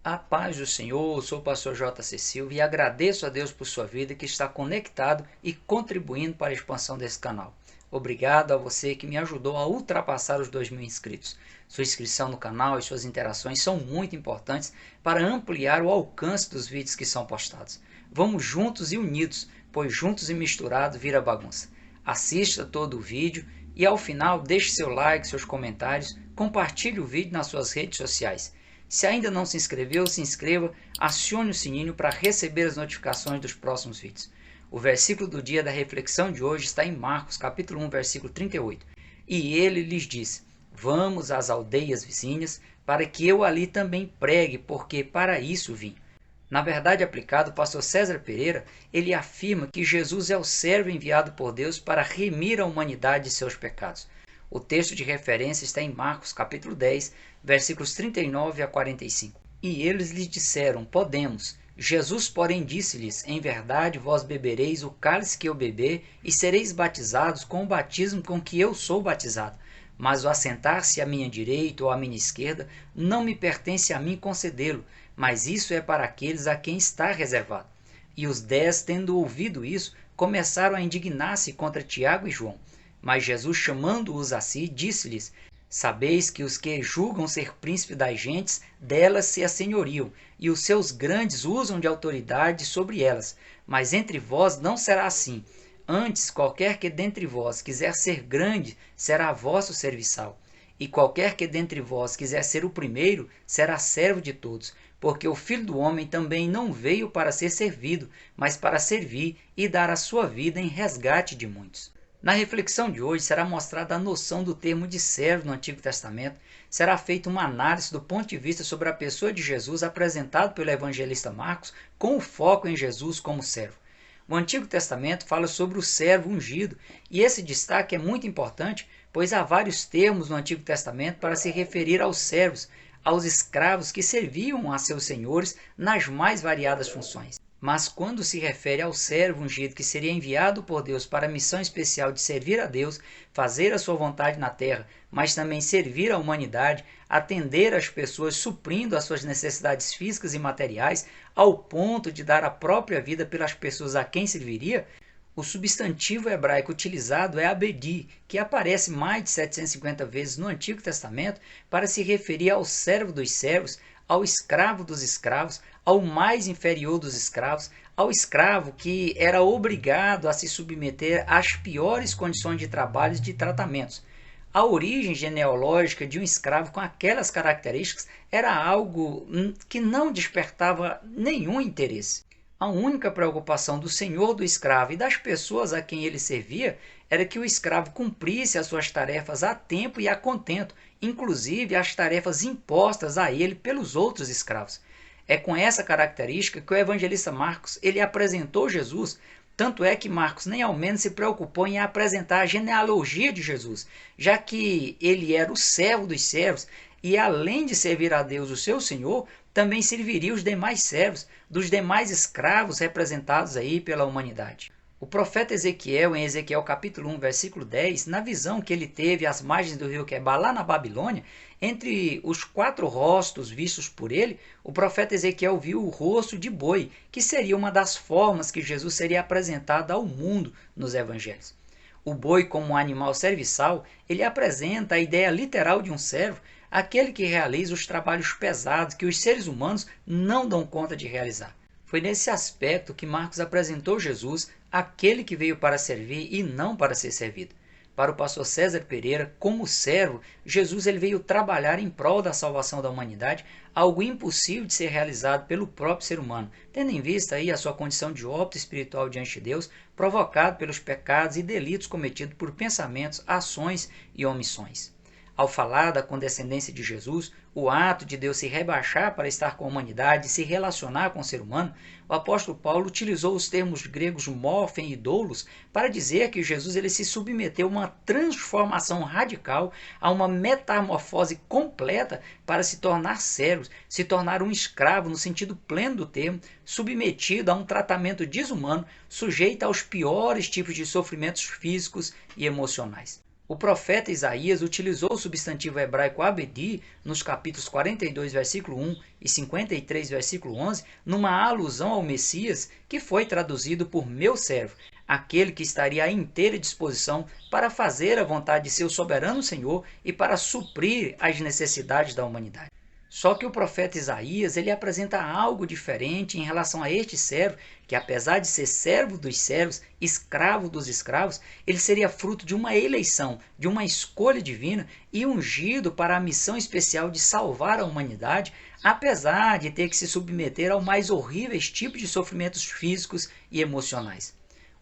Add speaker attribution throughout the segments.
Speaker 1: A paz do Senhor, eu sou o pastor J.C. Silva e agradeço a Deus por sua vida que está conectado e contribuindo para a expansão desse canal. Obrigado a você que me ajudou a ultrapassar os 2.000 inscritos. Sua inscrição no canal e suas interações são muito importantes para ampliar o alcance dos vídeos que são postados. Vamos juntos e unidos, pois juntos e misturados vira bagunça. Assista todo o vídeo e ao final deixe seu like, seus comentários, compartilhe o vídeo nas suas redes sociais. Se ainda não se inscreveu, se inscreva, acione o sininho para receber as notificações dos próximos vídeos. O versículo do dia da reflexão de hoje está em Marcos, capítulo 1, versículo 38. E ele lhes disse: Vamos às aldeias vizinhas, para que eu ali também pregue, porque para isso vim. Na verdade aplicado, o pastor César Pereira, ele afirma que Jesus é o servo enviado por Deus para remir a humanidade de seus pecados. O texto de referência está em Marcos, capítulo 10, versículos 39 a 45. E eles lhe disseram: Podemos. Jesus, porém, disse-lhes: Em verdade, vós bebereis o cálice que eu beber, e sereis batizados com o batismo com que eu sou batizado. Mas o assentar-se à minha direita ou à minha esquerda não me pertence a mim concedê-lo, mas isso é para aqueles a quem está reservado. E os 10, tendo ouvido isso, começaram a indignar-se contra Tiago e João. Mas Jesus, chamando-os a si, disse-lhes: Sabeis que os que julgam ser príncipe das gentes, delas se assenhoriam, e os seus grandes usam de autoridade sobre elas. Mas entre vós não será assim. Antes, qualquer que dentre vós quiser ser grande, será vosso serviçal. E qualquer que dentre vós quiser ser o primeiro, será servo de todos. Porque o Filho do Homem também não veio para ser servido, mas para servir e dar a sua vida em resgate de muitos. Na reflexão de hoje será mostrada a noção do termo de servo no Antigo Testamento, será feita uma análise do ponto de vista sobre a pessoa de Jesus apresentado pelo evangelista Marcos, com o foco em Jesus como servo. O Antigo Testamento fala sobre o servo ungido, e esse destaque é muito importante, pois há vários termos no Antigo Testamento para se referir aos servos, aos escravos que serviam a seus senhores nas mais variadas funções. Mas quando se refere ao servo ungido que seria enviado por Deus para a missão especial de servir a Deus, fazer a sua vontade na terra, mas também servir a humanidade, atender as pessoas suprindo as suas necessidades físicas e materiais, ao ponto de dar a própria vida pelas pessoas a quem serviria, o substantivo hebraico utilizado é abedi, que aparece mais de 750 vezes no Antigo Testamento para se referir ao servo dos servos, ao escravo dos escravos, ao mais inferior dos escravos, ao escravo que era obrigado a se submeter às piores condições de trabalho e de tratamentos. A origem genealógica de um escravo com aquelas características era algo que não despertava nenhum interesse. A única preocupação do senhor do escravo e das pessoas a quem ele servia era que o escravo cumprisse as suas tarefas a tempo e a contento, inclusive as tarefas impostas a ele pelos outros escravos. É com essa característica que o evangelista Marcos ele apresentou Jesus, tanto é que Marcos nem ao menos se preocupou em apresentar a genealogia de Jesus, já que ele era o servo dos servos e, além de servir a Deus, o seu Senhor, também serviria os demais servos, dos demais escravos representados aí pela humanidade. O profeta Ezequiel, em Ezequiel capítulo 1, versículo 10, na visão que ele teve às margens do rio Quebar, lá na Babilônia, entre os 4 rostos vistos por ele, o profeta Ezequiel viu o rosto de boi, que seria uma das formas que Jesus seria apresentado ao mundo nos evangelhos. O boi, como um animal serviçal, ele apresenta a ideia literal de um servo, aquele que realiza os trabalhos pesados que os seres humanos não dão conta de realizar. Foi nesse aspecto que Marcos apresentou Jesus, aquele que veio para servir e não para ser servido. Para o pastor César Pereira, como servo, Jesus ele veio trabalhar em prol da salvação da humanidade, algo impossível de ser realizado pelo próprio ser humano, tendo em vista aí a sua condição de óbito espiritual diante de Deus, provocado pelos pecados e delitos cometidos por pensamentos, ações e omissões. Ao falar da condescendência de Jesus, o ato de Deus se rebaixar para estar com a humanidade e se relacionar com o ser humano, o apóstolo Paulo utilizou os termos gregos morphem e doulos para dizer que Jesus ele se submeteu a uma transformação radical, a uma metamorfose completa para se tornar servo, se tornar um escravo no sentido pleno do termo, submetido a um tratamento desumano, sujeito aos piores tipos de sofrimentos físicos e emocionais. O profeta Isaías utilizou o substantivo hebraico abedi nos capítulos 42, versículo 1 e 53, versículo 11, numa alusão ao Messias, que foi traduzido por meu servo, aquele que estaria à inteira disposição para fazer a vontade de seu soberano Senhor e para suprir as necessidades da humanidade. Só que o profeta Isaías ele apresenta algo diferente em relação a este servo, que apesar de ser servo dos servos, escravo dos escravos, ele seria fruto de uma eleição, de uma escolha divina e ungido para a missão especial de salvar a humanidade, apesar de ter que se submeter ao mais horríveis tipos de sofrimentos físicos e emocionais.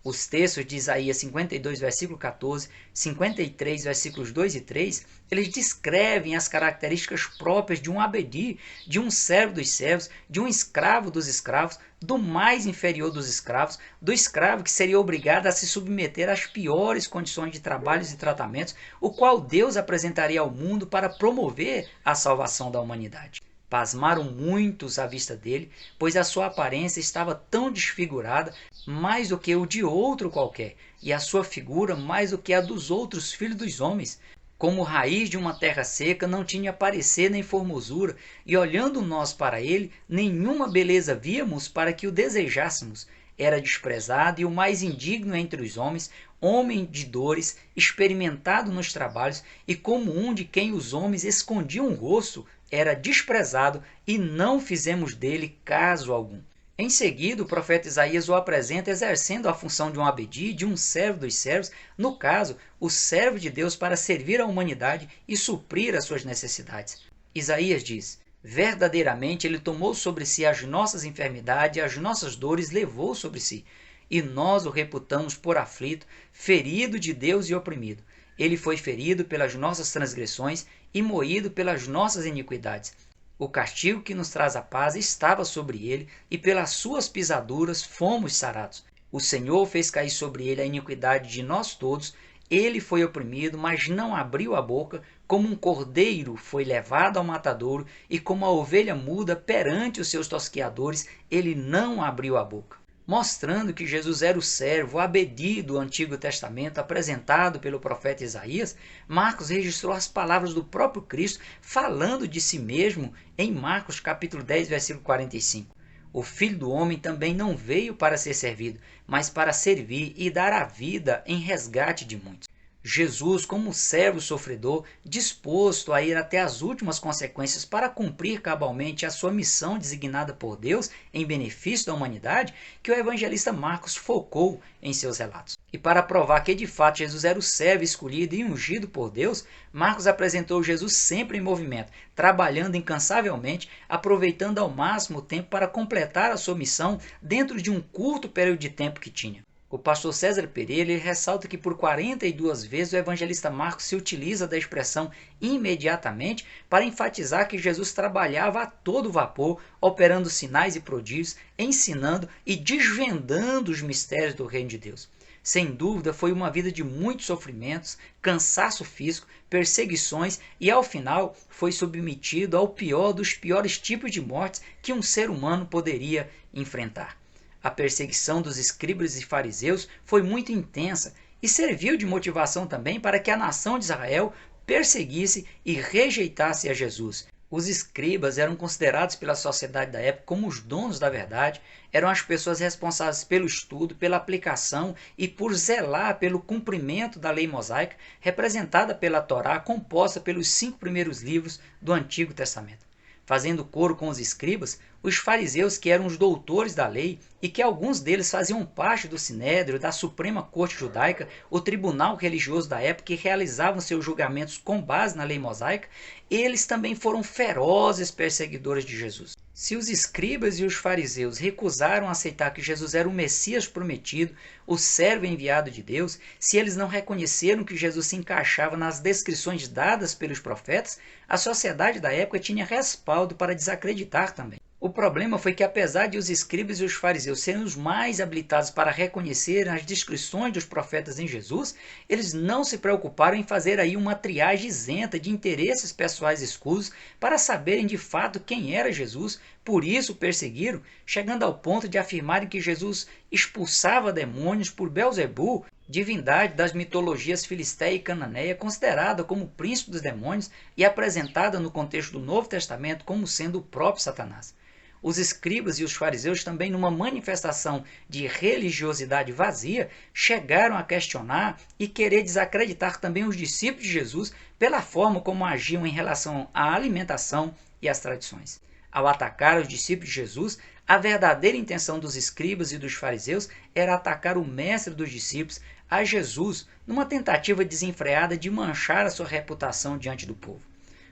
Speaker 1: Os textos de Isaías 52, versículo 14, 53, versículos 2 e 3, eles descrevem as características próprias de um abedi, de um servo dos servos, de um escravo dos escravos, do mais inferior dos escravos, do escravo que seria obrigado a se submeter às piores condições de trabalhos e tratamentos, o qual Deus apresentaria ao mundo para promover a salvação da humanidade. Pasmaram muitos à vista dele, pois a sua aparência estava tão desfigurada, mais do que o de outro qualquer, e a sua figura mais do que a dos outros filhos dos homens. Como raiz de uma terra seca, não tinha parecer nem formosura, e olhando nós para ele, nenhuma beleza víamos para que o desejássemos. Era desprezado e o mais indigno entre os homens, homem de dores, experimentado nos trabalhos, e como um de quem os homens escondiam o rosto, era desprezado e não fizemos dele caso algum. Em seguida, o profeta Isaías o apresenta exercendo a função de um abedi, de um servo dos servos, no caso, o servo de Deus para servir a humanidade e suprir as suas necessidades. Isaías diz: verdadeiramente ele tomou sobre si as nossas enfermidades e as nossas dores levou sobre si, e nós o reputamos por aflito, ferido de Deus e oprimido. Ele foi ferido pelas nossas transgressões e moído pelas nossas iniquidades. O castigo que nos traz a paz estava sobre ele, e pelas suas pisaduras fomos sarados. O Senhor fez cair sobre ele a iniquidade de nós todos. Ele foi oprimido, mas não abriu a boca. Como um cordeiro foi levado ao matadouro, e como a ovelha muda perante os seus tosqueadores, ele não abriu a boca. Mostrando que Jesus era o servo, o abedi do Antigo Testamento apresentado pelo profeta Isaías, Marcos registrou as palavras do próprio Cristo falando de si mesmo em Marcos capítulo 10, versículo 45. O Filho do Homem também não veio para ser servido, mas para servir e dar a vida em resgate de muitos. Jesus, como servo sofredor, disposto a ir até as últimas consequências para cumprir cabalmente a sua missão designada por Deus em benefício da humanidade, que o evangelista Marcos focou em seus relatos. E para provar que de fato Jesus era o servo escolhido e ungido por Deus, Marcos apresentou Jesus sempre em movimento, trabalhando incansavelmente, aproveitando ao máximo o tempo para completar a sua missão dentro de um curto período de tempo que tinha. O pastor César Pereira ele ressalta que por 42 vezes o evangelista Marcos se utiliza da expressão imediatamente para enfatizar que Jesus trabalhava a todo vapor, operando sinais e prodígios, ensinando e desvendando os mistérios do reino de Deus. Sem dúvida, foi uma vida de muitos sofrimentos, cansaço físico, perseguições e, ao final, foi submetido ao pior dos piores tipos de mortes que um ser humano poderia enfrentar. A perseguição dos escribas e fariseus foi muito intensa e serviu de motivação também para que a nação de Israel perseguisse e rejeitasse a Jesus. Os escribas eram considerados pela sociedade da época como os donos da verdade, eram as pessoas responsáveis pelo estudo, pela aplicação e por zelar pelo cumprimento da lei mosaica, representada pela Torá, composta pelos 5 primeiros livros do Antigo Testamento. Fazendo coro com os escribas, os fariseus, que eram os doutores da lei e que alguns deles faziam parte do Sinédrio, da Suprema Corte Judaica, o tribunal religioso da época, que realizavam seus julgamentos com base na lei mosaica, eles também foram ferozes perseguidores de Jesus. Se os escribas e os fariseus recusaram aceitar que Jesus era o Messias prometido, o servo enviado de Deus, se eles não reconheceram que Jesus se encaixava nas descrições dadas pelos profetas, a sociedade da época tinha respaldo para desacreditar também. O problema foi que, apesar de os escribas e os fariseus serem os mais habilitados para reconhecer as descrições dos profetas em Jesus, eles não se preocuparam em fazer aí uma triagem isenta de interesses pessoais escusos para saberem de fato quem era Jesus. Por isso o perseguiram, chegando ao ponto de afirmarem que Jesus expulsava demônios por Belzebu, divindade das mitologias filisteia e cananeia, considerada como o príncipe dos demônios e apresentada no contexto do Novo Testamento como sendo o próprio Satanás. Os escribas e os fariseus, também numa manifestação de religiosidade vazia, chegaram a questionar e querer desacreditar também os discípulos de Jesus pela forma como agiam em relação à alimentação e às tradições. Ao atacar os discípulos de Jesus, a verdadeira intenção dos escribas e dos fariseus era atacar o mestre dos discípulos, a Jesus, numa tentativa desenfreada de manchar a sua reputação diante do povo.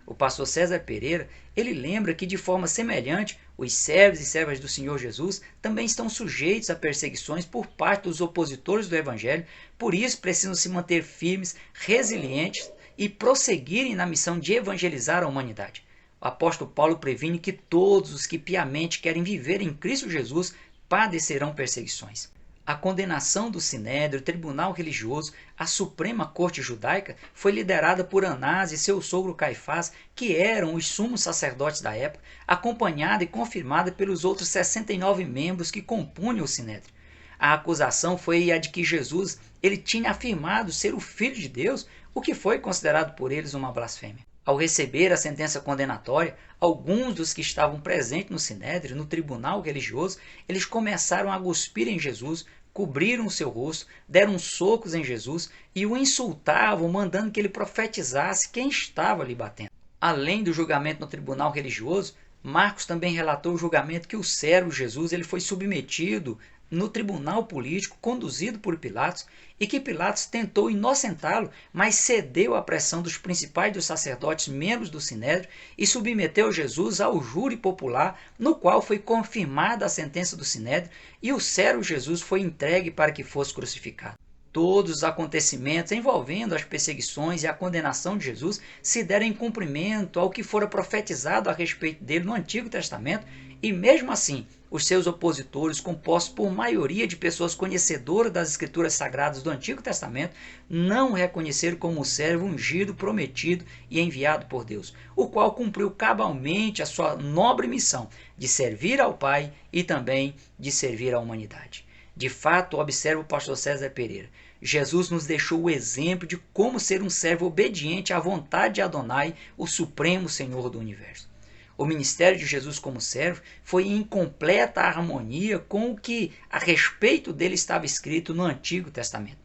Speaker 1: O pastor César Pereira, ele lembra que de forma semelhante, os servos e servas do Senhor Jesus também estão sujeitos a perseguições por parte dos opositores do Evangelho, por isso precisam se manter firmes, resilientes e prosseguirem na missão de evangelizar a humanidade. O apóstolo Paulo previne que todos os que piamente querem viver em Cristo Jesus padecerão perseguições. A condenação do Sinédrio, tribunal religioso, à Suprema Corte Judaica, foi liderada por Anás e seu sogro Caifás, que eram os sumos sacerdotes da época, acompanhada e confirmada pelos outros 69 membros que compunham o Sinédrio. A acusação foi a de que Jesus ele tinha afirmado ser o Filho de Deus, o que foi considerado por eles uma blasfêmia. Ao receber a sentença condenatória, alguns dos que estavam presentes no Sinédrio, no tribunal religioso, eles começaram a cuspir em Jesus, cobriram o seu rosto, deram socos em Jesus e o insultavam, mandando que ele profetizasse quem estava lhe batendo. Além do julgamento no tribunal religioso, Marcos também relatou o julgamento que o servo Jesus ele foi submetido no tribunal político conduzido por Pilatos e que Pilatos tentou inocentá-lo, mas cedeu à pressão dos principais dos sacerdotes membros do Sinédrio e submeteu Jesus ao júri popular, no qual foi confirmada a sentença do Sinédrio e o servo Jesus foi entregue para que fosse crucificado. Todos os acontecimentos envolvendo as perseguições e a condenação de Jesus se deram em cumprimento ao que fora profetizado a respeito dele no Antigo Testamento, e mesmo assim, os seus opositores, compostos por maioria de pessoas conhecedoras das Escrituras Sagradas do Antigo Testamento, não o reconheceram como o servo ungido, prometido e enviado por Deus, o qual cumpriu cabalmente a sua nobre missão de servir ao Pai e também de servir à humanidade. De fato, observa o pastor César Pereira, Jesus nos deixou o exemplo de como ser um servo obediente à vontade de Adonai, o Supremo Senhor do Universo. O ministério de Jesus como servo foi em completa harmonia com o que a respeito dele estava escrito no Antigo Testamento.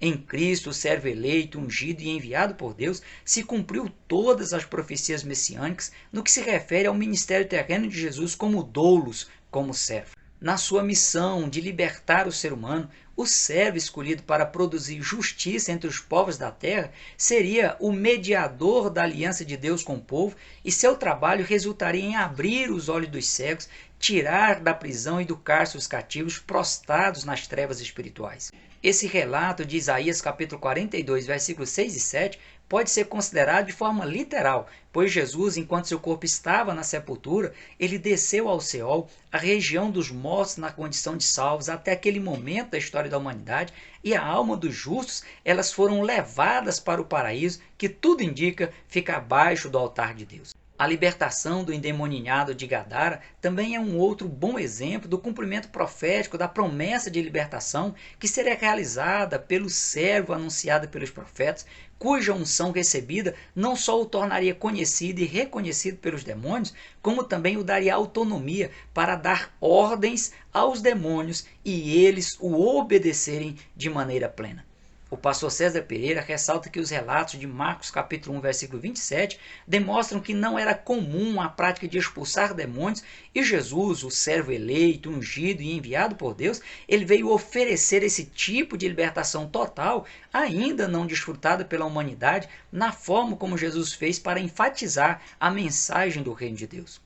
Speaker 1: Em Cristo, o servo eleito, ungido e enviado por Deus, se cumpriu todas as profecias messiânicas no que se refere ao ministério terreno de Jesus como doulos, como servo. Na sua missão de libertar o ser humano, o servo escolhido para produzir justiça entre os povos da terra seria o mediador da aliança de Deus com o povo, e seu trabalho resultaria em abrir os olhos dos cegos, tirar da prisão e do cárcere os cativos prostrados nas trevas espirituais. Esse relato de Isaías capítulo 42, versículos 6 e 7, pode ser considerado de forma literal, pois Jesus, enquanto seu corpo estava na sepultura, ele desceu ao Seol, a região dos mortos na condição de salvos, até aquele momento da história da humanidade, e a alma dos justos, elas foram levadas para o paraíso, que tudo indica fica abaixo do altar de Deus. A libertação do endemoninhado de Gadara também é um outro bom exemplo do cumprimento profético da promessa de libertação que seria realizada pelo servo anunciado pelos profetas, cuja unção recebida não só o tornaria conhecido e reconhecido pelos demônios, como também o daria autonomia para dar ordens aos demônios e eles o obedecerem de maneira plena. O pastor César Pereira ressalta que os relatos de Marcos capítulo 1, versículo 27 demonstram que não era comum a prática de expulsar demônios e Jesus, o servo eleito, ungido e enviado por Deus, ele veio oferecer esse tipo de libertação total, ainda não desfrutada pela humanidade, na forma como Jesus fez para enfatizar a mensagem do reino de Deus.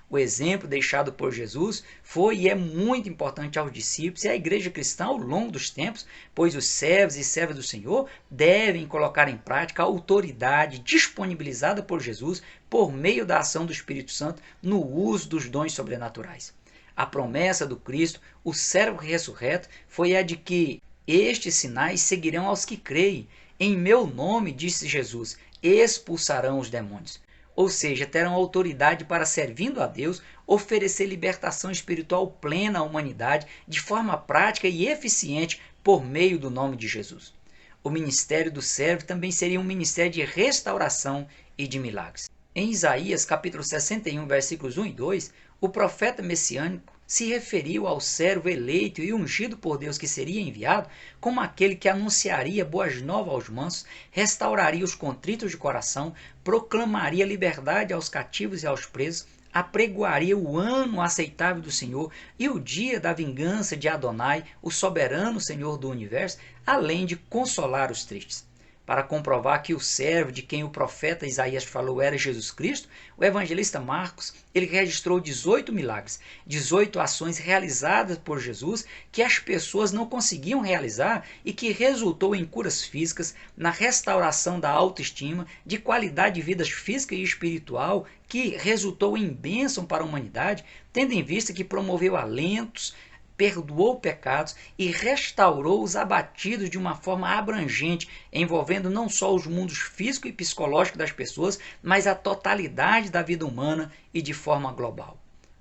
Speaker 1: O exemplo deixado por Jesus foi e é muito importante aos discípulos e à igreja cristã ao longo dos tempos, pois os servos e servas do Senhor devem colocar em prática a autoridade disponibilizada por Jesus por meio da ação do Espírito Santo no uso dos dons sobrenaturais. A promessa do Cristo, o servo ressurreto, foi a de que estes sinais seguirão aos que creem. Em meu nome, disse Jesus, expulsarão os demônios. Ou seja, terão autoridade para, servindo a Deus, oferecer libertação espiritual plena à humanidade de forma prática e eficiente por meio do nome de Jesus. O ministério do servo também seria um ministério de restauração e de milagres. Em Isaías capítulo 61, versículos 1 e 2, o profeta messiânico se referiu ao servo eleito e ungido por Deus que seria enviado como aquele que anunciaria boas novas aos mansos, restauraria os contritos de coração, proclamaria liberdade aos cativos e aos presos, apregoaria o ano aceitável do Senhor e o dia da vingança de Adonai, o soberano Senhor do universo, além de consolar os tristes. Para comprovar que o servo de quem o profeta Isaías falou era Jesus Cristo, o evangelista Marcos ele registrou 18 milagres, 18 ações realizadas por Jesus que as pessoas não conseguiam realizar e que resultou em curas físicas, na restauração da autoestima, de qualidade de vida física e espiritual, que resultou em bênção para a humanidade, tendo em vista que promoveu alentos, perdoou pecados e restaurou os abatidos de uma forma abrangente, envolvendo não só os mundos físico e psicológico das pessoas, mas a totalidade da vida humana e de forma global.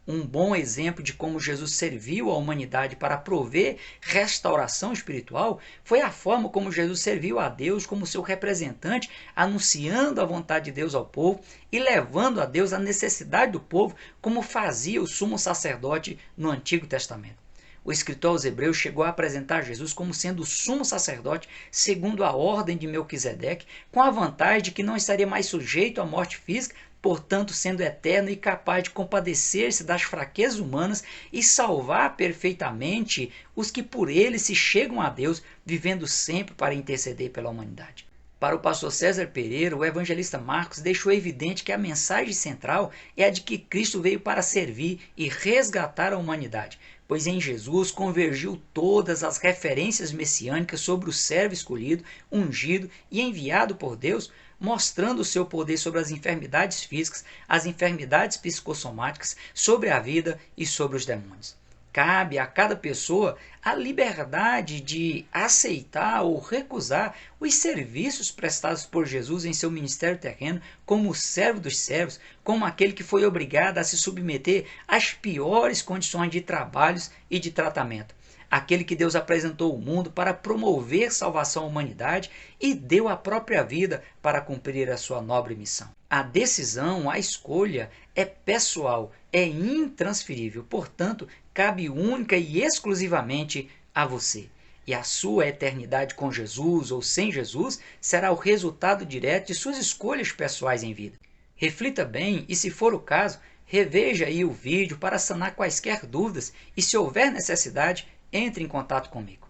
Speaker 1: Um bom exemplo de como Jesus serviu a humanidade para prover restauração espiritual foi a forma como Jesus serviu a Deus como seu representante, anunciando a vontade de Deus ao povo e levando a Deus a necessidade do povo, como fazia o sumo sacerdote no Antigo Testamento. O escritor aos Hebreus chegou a apresentar Jesus como sendo o sumo sacerdote segundo a ordem de Melquisedeque, com a vantagem de que não estaria mais sujeito à morte física, portanto sendo eterno e capaz de compadecer-se das fraquezas humanas e salvar perfeitamente os que por ele se chegam a Deus, vivendo sempre para interceder pela humanidade. Para o pastor César Pereira, o evangelista Marcos deixou evidente que a mensagem central é a de que Cristo veio para servir e resgatar a humanidade, pois em Jesus convergiu todas as referências messiânicas sobre o servo escolhido, ungido e enviado por Deus, mostrando o seu poder sobre as enfermidades físicas, as enfermidades psicossomáticas, sobre a vida e sobre os demônios. Cabe a cada pessoa a liberdade de aceitar ou recusar os serviços prestados por Jesus em seu ministério terreno, como o servo dos servos, como aquele que foi obrigado a se submeter às piores condições de trabalhos e de tratamento. Aquele que Deus apresentou ao mundo para promover salvação à humanidade e deu a própria vida para cumprir a sua nobre missão. A decisão, a escolha é pessoal, é intransferível, portanto, cabe única e exclusivamente a você. E a sua eternidade com Jesus ou sem Jesus será o resultado direto de suas escolhas pessoais em vida. Reflita bem e, se for o caso, reveja aí o vídeo para sanar quaisquer dúvidas e, se houver necessidade, entre em contato comigo.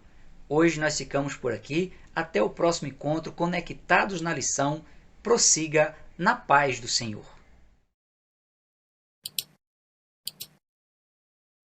Speaker 1: Hoje nós ficamos por aqui. Até o próximo encontro, conectados na lição. Prossiga na paz do Senhor.